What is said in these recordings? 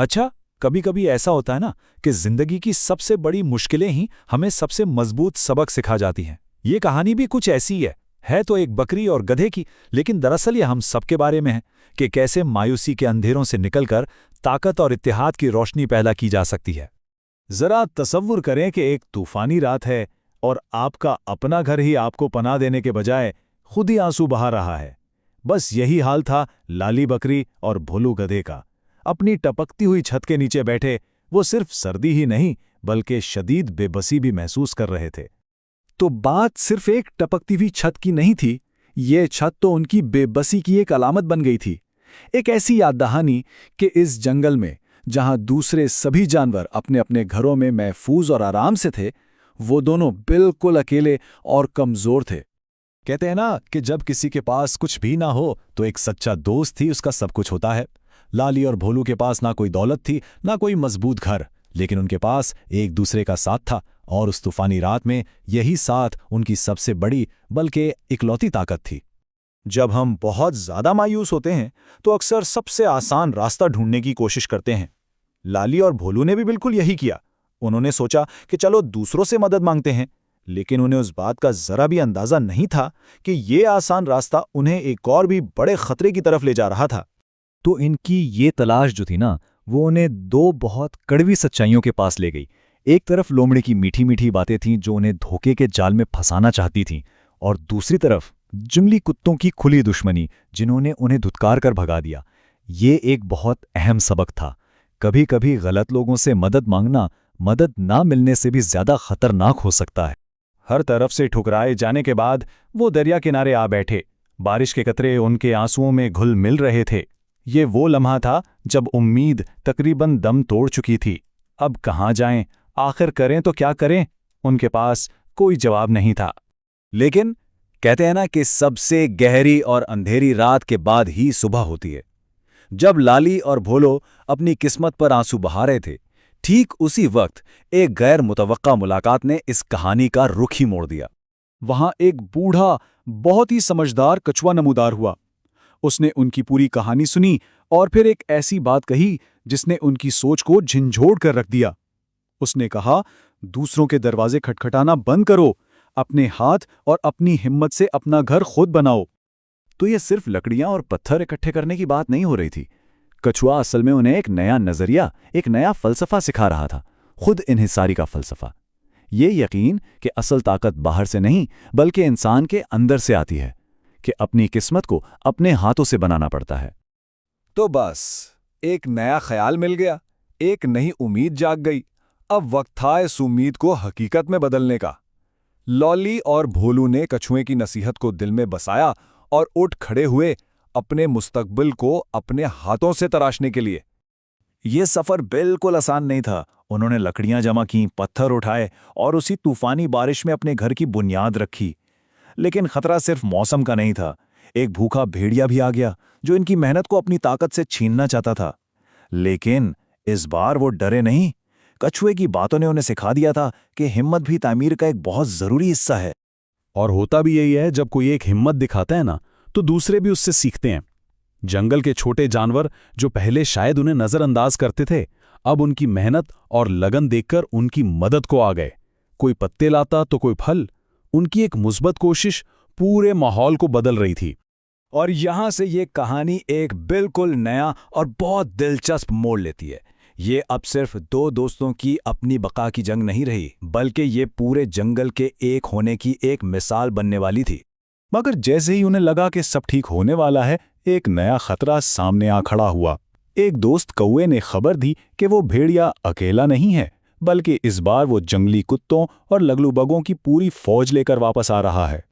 अच्छा, कभी कभी ऐसा होता है ना कि जिंदगी की सबसे बड़ी मुश्किलें ही हमें सबसे मजबूत सबक सिखा जाती हैं। ये कहानी भी कुछ ऐसी ही है तो एक बकरी और गधे की, लेकिन दरअसल ये हम सबके बारे में है कि कैसे मायूसी के अंधेरों से निकलकर ताकत और इत्तेहाद की रोशनी पैदा की जा सकती है। जरा तसव्वुर करें कि एक तूफानी रात है और आपका अपना घर ही आपको पनाह देने के बजाय खुद ही आंसू बहा रहा है। बस यही हाल था लाली बकरी और भोलू गधे का। अपनी टपकती हुई छत के नीचे बैठे वो सिर्फ सर्दी ही नहीं बल्कि शदीद बेबसी भी महसूस कर रहे थे। तो बात सिर्फ एक टपकती हुई छत की नहीं थी, ये छत तो उनकी बेबसी की एक अलामत बन गई थी। एक ऐसी याद दहानी कि इस जंगल में जहां दूसरे सभी जानवर अपने अपने घरों में महफूज और आराम से थे, वो दोनों बिल्कुल अकेले और कमजोर थे। कहते हैं ना कि जब किसी के पास कुछ भी ना हो तो एक सच्चा दोस्त ही उसका सब कुछ होता है। लाली और भोलू के पास ना कोई दौलत थी, ना कोई मजबूत घर, लेकिन उनके पास एक दूसरे का साथ था, और उस तूफानी रात में यही साथ उनकी सबसे बड़ी बल्कि इकलौती ताकत थी। जब हम बहुत ज्यादा मायूस होते हैं तो अक्सर सबसे आसान रास्ता ढूंढने की कोशिश करते हैं। लाली और भोलू ने भी बिल्कुल यही किया। उन्होंने सोचा कि चलो दूसरों से मदद मांगते हैं, लेकिन उन्हें उस बात का जरा भी अंदाजा नहीं था कि ये आसान रास्ता उन्हें एक और भी बड़े खतरे की तरफ ले जा रहा था। तो इनकी ये तलाश जो थी ना, वो उन्हें दो बहुत कड़वी सच्चाइयों के पास ले गई। एक तरफ लोमड़ी की मीठी मीठी बातें थीं जो उन्हें धोखे के जाल में फंसाना चाहती थीं, और दूसरी तरफ जंगली कुत्तों की खुली दुश्मनी जिन्होंने उन्हें धुतकार कर भगा दिया। ये एक बहुत अहम सबक था। कभी कभी गलत लोगों से मदद मांगना मदद ना मिलने से भी ज्यादा खतरनाक हो सकता है। हर तरफ से ठुकराए जाने के बाद वो दरिया किनारे आ बैठे। बारिश के कतरे उनके आंसुओं में घुल मिल रहे थे। ये वो लम्हा था जब उम्मीद तकरीबन दम तोड़ चुकी थी। अब कहाँ जाएं, आखिर करें तो क्या करें? उनके पास कोई जवाब नहीं था। लेकिन कहते हैं ना कि सबसे गहरी और अंधेरी रात के बाद ही सुबह होती है। जब लाली और भोलो अपनी किस्मत पर आंसू बहा रहे थे, ठीक उसी वक्त एक गैर मुतवक्का मुलाकात ने इस कहानी का रुख ही मोड़ दिया। वहां एक बूढ़ा, बहुत ही समझदार कछुआ नमूदार हुआ। उसने उनकी पूरी कहानी सुनी और फिर एक ऐसी बात कही जिसने उनकी सोच को झंझोड़ कर रख दिया। उसने कहा, दूसरों के दरवाजे खटखटाना बंद करो, अपने हाथ और अपनी हिम्मत से अपना घर खुद बनाओ। तो ये सिर्फ लकड़ियां और पत्थर इकट्ठे करने की बात नहीं हो रही थी। कछुआ असल में उन्हें एक नया नजरिया, एक नया फलसफा सिखा रहा था, खुद इन्हिसारी का फलसफा। ये यकीन कि असल ताकत बाहर से नहीं बल्कि इंसान के अंदर से आती है, कि अपनी किस्मत को अपने हाथों से बनाना पड़ता है। तो बस एक नया ख्याल मिल गया, एक नई उम्मीद जाग गई। अब वक्त था इस उम्मीद को हकीकत में बदलने का। लॉली और भोलू ने कछुए की नसीहत को दिल में बसाया और उठ खड़े हुए अपने मुस्तकबिल को अपने हाथों से तराशने के लिए। ये सफर बिल्कुल आसान नहीं था। उन्होंने लकड़ियां जमा की, पत्थर उठाए और उसी तूफानी बारिश में अपने घर की बुनियाद रखी। लेकिन खतरा सिर्फ मौसम का नहीं था। एक भूखा भेड़िया भी आ गया जो इनकी मेहनत को अपनी ताकत से छीनना चाहता था। लेकिन इस बार वो डरे नहीं। कछुए की बातों ने उन्हें सिखा दिया था कि हिम्मत भी तामीर का एक बहुत जरूरी हिस्सा है। और होता भी यही है, जब कोई एक हिम्मत दिखाता है ना, तो दूसरे भी उससे सीखते हैं। जंगल के छोटे जानवर जो पहले शायद उन्हें नजरअंदाज करते थे, अब उनकी मेहनत और लगन देखकर उनकी मदद को आ गए। कोई पत्ते लाता तो कोई फल। उनकी एक मुस्बत कोशिश पूरे माहौल को बदल रही थी। और यहां से ये कहानी एक बिल्कुल नया और बहुत दिलचस्प मोड़ लेती है। ये अब सिर्फ दो दोस्तों की अपनी बका की जंग नहीं रही, बल्कि ये पूरे जंगल के एक होने की एक मिसाल बनने वाली थी। मगर जैसे ही उन्हें लगा कि सब ठीक होने वाला है, एक नया खतरा सामने आ खड़ा हुआ। एक दोस्त कौवे ने खबर दी कि वो भेड़िया अकेला नहीं है, बल्कि इस बार वो जंगली कुत्तों और लगलूबगों की पूरी फौज लेकर वापस आ रहा है।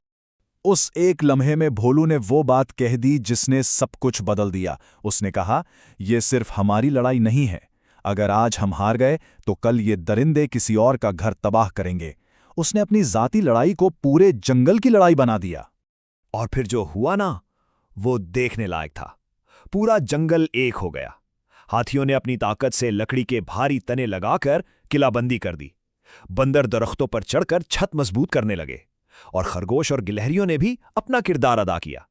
उस एक लम्हे में भोलू ने वो बात कह दी जिसने सब कुछ बदल दिया। उसने कहा, ये सिर्फ हमारी लड़ाई नहीं है। अगर आज हम हार गए तो कल ये दरिंदे किसी और का घर तबाह करेंगे। उसने अपनी जाती लड़ाई को पूरे जंगल की लड़ाई बना दिया। और फिर जो हुआ ना, वो देखने लायक था। पूरा जंगल एक हो गया। हाथियों ने अपनी ताकत से लकड़ी के भारी तने लगाकर किलाबंदी कर दी। बंदर दरख्तों पर चढ़कर छत मजबूत करने लगे और खरगोश और गिलहरियों ने भी अपना किरदार अदा किया।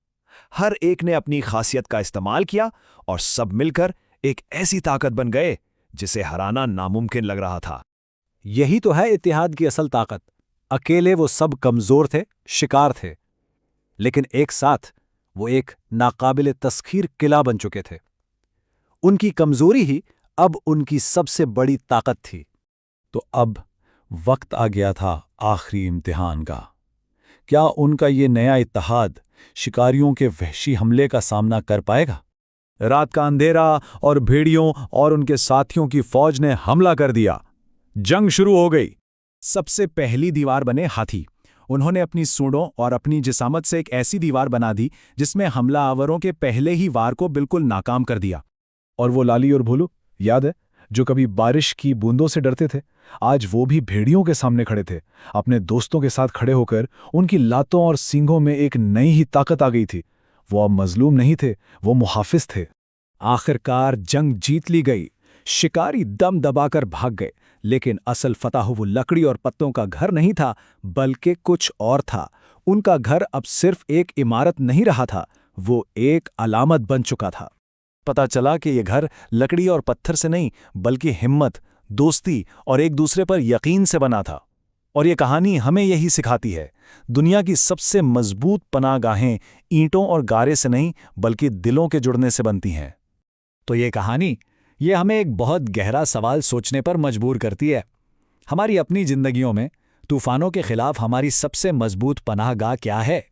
हर एक ने अपनी खासियत का इस्तेमाल किया और सब मिलकर एक ऐसी ताकत बन गए जिसे हराना नामुमकिन लग रहा था। यही तो है इत्तेहाद की असल ताकत। अकेले वो सब कमजोर थे, शिकार थे, लेकिन एक साथ वो एक नाकाबिले तस्खीर किला बन चुके थे। उनकी कमजोरी ही अब उनकी सबसे बड़ी ताकत थी। तो अब वक्त आ गया था आखिरी इम्तिहान का। क्या उनका ये नया इत्तेहाद शिकारियों के वहशी हमले का सामना कर पाएगा? रात का अंधेरा और भेड़ियों और उनके साथियों की फौज ने हमला कर दिया। जंग शुरू हो गई। सबसे पहली दीवार बने हाथी। उन्होंने अपनी सूंडों और अपनी जिसामत से एक ऐसी दीवार बना दी जिसमें हमलावरों के पहले ही वार को बिल्कुल नाकाम कर दिया। और वो लाली और भोलू, याद है, जो कभी बारिश की बूंदों से डरते थे, आज वो भी भेड़ियों के सामने खड़े थे। अपने दोस्तों के साथ खड़े होकर उनकी लातों और सींगों में एक नई ही ताकत आ गई थी। वो अब मजलूम नहीं थे, वो मुहाफिज थे। आखिरकार जंग जीत ली गई। शिकारी दम दबाकर भाग गए, लेकिन असल फतह वो लकड़ी और पत्तों का घर नहीं था, बल्कि कुछ और था। उनका घर अब सिर्फ एक इमारत नहीं रहा था, वो एक अलामत बन चुका था। पता चला कि ये घर लकड़ी और पत्थर से नहीं, बल्कि हिम्मत, दोस्ती और एक दूसरे पर यकीन से बना था। और ये कहानी हमें यही सिखाती है, दुनिया की सबसे मजबूत पनाहगाहें ईंटों और गारे से नहीं, बल्कि दिलों के जुड़ने से बनती हैं। तो ये कहानी हमें एक बहुत गहरा सवाल सोचने पर मजबूर करती है। हमारी अपनी जिंदगियों में तूफानों के खिलाफ हमारी सबसे मजबूत पनाहगाह क्या है?